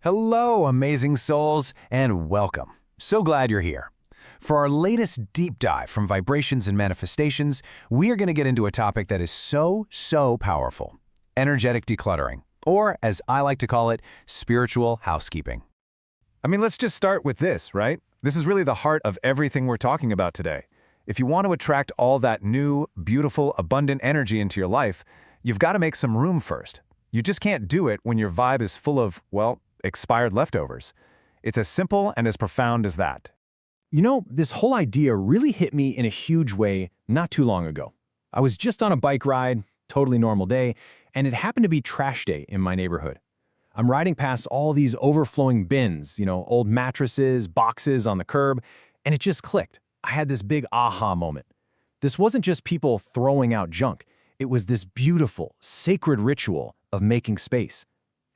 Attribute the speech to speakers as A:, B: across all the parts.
A: Hello, amazing souls, and welcome. So glad you're here. For our latest deep dive from vibrations and manifestations, we are going to get into a topic that is so powerful: energetic decluttering, or as I like to call it, spiritual housekeeping.
B: Let's just start with this, right? This is really the heart of everything we're talking about today. If you want to attract all that new, beautiful, abundant energy into your life, you've got to make some room first. You just can't do it when your vibe is full of, well, expired leftovers. It's as simple and as profound as that.
C: This whole idea really hit me in a huge way not too long ago. I was just on a bike ride, totally normal day, and it happened to be trash day in my neighborhood. I'm riding past all these overflowing bins, old mattresses, boxes on the curb, and it just clicked. I had this big aha moment. This wasn't just people throwing out junk. It was this beautiful, sacred ritual of making space.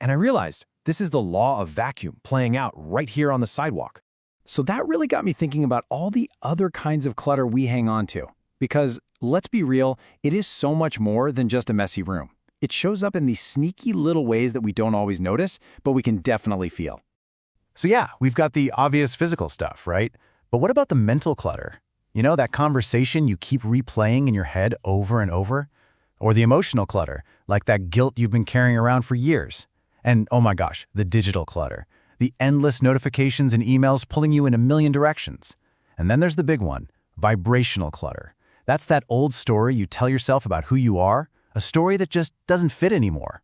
C: And I realized this is the law of vacuum playing out right here on the sidewalk. So that really got me thinking about all the other kinds of clutter we hang on to. Because, let's be real, it is so much more than just a messy room. It shows up in these sneaky little ways that we don't always notice, but we can definitely feel.
A: So yeah, we've got the obvious physical stuff, right? But what about the mental clutter? That conversation you keep replaying in your head over and over? Or the emotional clutter, like that guilt you've been carrying around for years? And oh my gosh, the digital clutter. The endless notifications and emails pulling you in a million directions. And then there's the big one, vibrational clutter. That's that old story you tell yourself about who you are, a story that just doesn't fit anymore.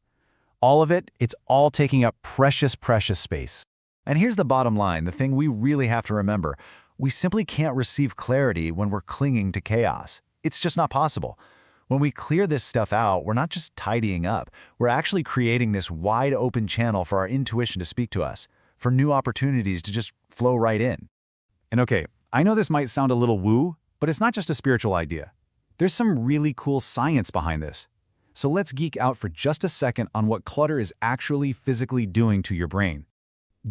A: All of it, it's all taking up precious space.
D: And here's the bottom line, the thing we really have to remember. We simply can't receive clarity when we're clinging to chaos. It's just not possible. When we clear this stuff out, we're not just tidying up. We're actually creating this wide open channel for our intuition to speak to us, for new opportunities to just flow right in.
B: And okay, I know this might sound a little woo, but it's not just a spiritual idea. There's some really cool science behind this. So let's geek out for just a second on what clutter is actually physically doing to your brain.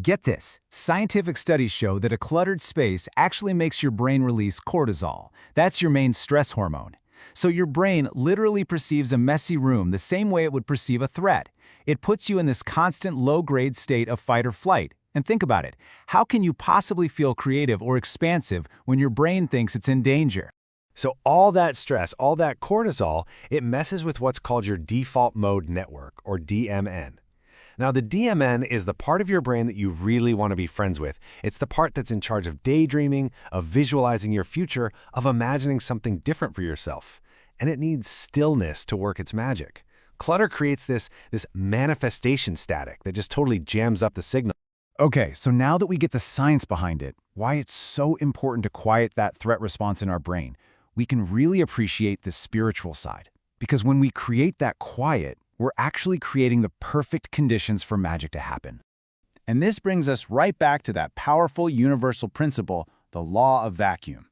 E: Get this, scientific studies show that a cluttered space actually makes your brain release cortisol. That's your main stress hormone. So your brain literally perceives a messy room the same way it would perceive a threat. It puts you in this constant low-grade state of fight or flight. And think about it, how can you possibly feel creative or expansive when your brain thinks it's in danger?
F: So all that stress, all that cortisol, it messes with what's called your default mode network, or DMN. Now, the DMN is the part of your brain that you really want to be friends with. It's the part that's in charge of daydreaming, of visualizing your future, of imagining something different for yourself. And it needs stillness to work its magic. Clutter creates this manifestation static that just totally jams up the signal.
C: Okay, so now that we get the science behind it, why it's so important to quiet that threat response in our brain, we can really appreciate the spiritual side. Because when we create that quiet, we're actually creating the perfect conditions for magic to happen. And this brings us right back to that powerful universal principle, the law of vacuum.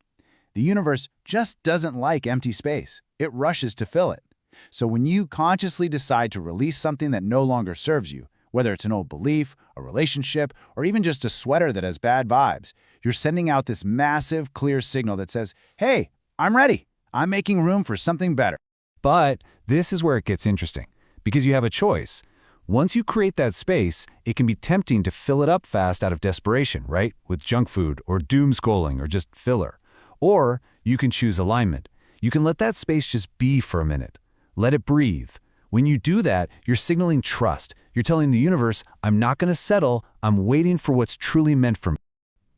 C: The universe just doesn't like empty space. It rushes to fill it. So when you consciously decide to release something that no longer serves you, whether it's an old belief, a relationship, or even just a sweater that has bad vibes, you're sending out this massive, clear signal that says, hey, I'm ready. I'm making room for something better.
B: But this is where it gets interesting, because you have a choice. Once you create that space, it can be tempting to fill it up fast out of desperation, right? With junk food or doom scrolling or just filler. Or you can choose alignment. You can let that space just be for a minute. Let it breathe. When you do that, you're signaling trust. You're telling the universe, I'm not going to settle. I'm waiting for what's truly meant for me.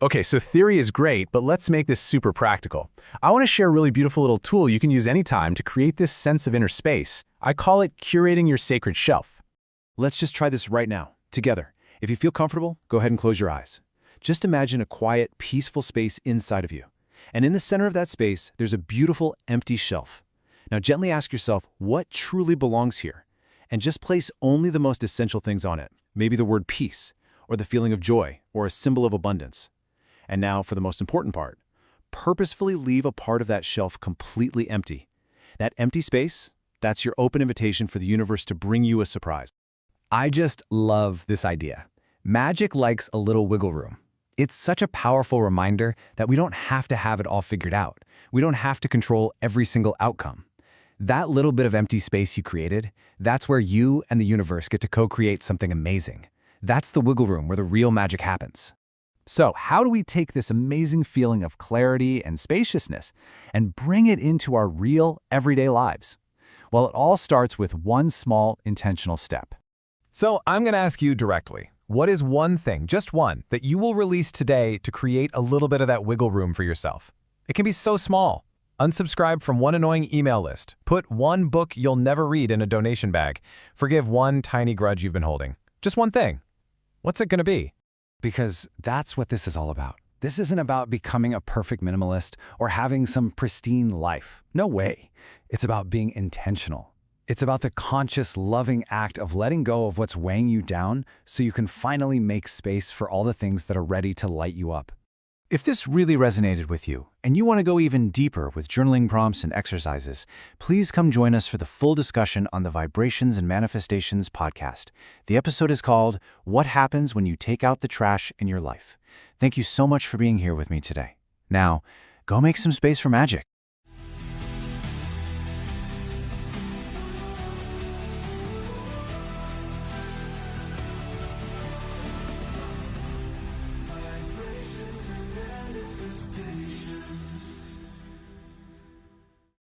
F: Okay, so theory is great, but let's make this super practical. I want to share a really beautiful little tool you can use anytime to create this sense of inner space. I call it curating your sacred shelf.
D: Let's just try this right now, together. If you feel comfortable, go ahead and close your eyes. Just imagine a quiet, peaceful space inside of you. And in the center of that space, there's a beautiful, empty shelf. Now gently ask yourself what truly belongs here, and just place only the most essential things on it. Maybe the word peace, or the feeling of joy, or a symbol of abundance. And now for the most important part, purposefully leave a part of that shelf completely empty. That empty space, that's your open invitation for the universe to bring you a surprise.
E: I just love this idea. Magic likes a little wiggle room. It's such a powerful reminder that we don't have to have it all figured out. We don't have to control every single outcome. That little bit of empty space you created, that's where you and the universe get to co-create something amazing.
C: That's the wiggle room where the real magic happens.
E: So, how do we take this amazing feeling of clarity and spaciousness and bring it into our real, everyday lives? Well, it all starts with one small, intentional step.
C: So I'm going to ask you directly, what is one thing, just one, that you will release today to create a little bit of that wiggle room for yourself? It can be so small. Unsubscribe from one annoying email list. Put one book you'll never read in a donation bag. Forgive one tiny grudge you've been holding. Just one thing. What's it going to be?
B: Because that's what this is all about. This isn't about becoming a perfect minimalist or having some pristine life. No way. It's about being intentional. It's about the conscious, loving act of letting go of what's weighing you down so you can finally make space for all the things that are ready to light you up.
E: If this really resonated with you, and you want to go even deeper with journaling prompts and exercises, please come join us for the full discussion on the Vibrations and Manifestations podcast. The episode is called, What Happens When You Take Out the Trash in Your Life? Thank you so much for being here with me today. Now, go make some space for magic.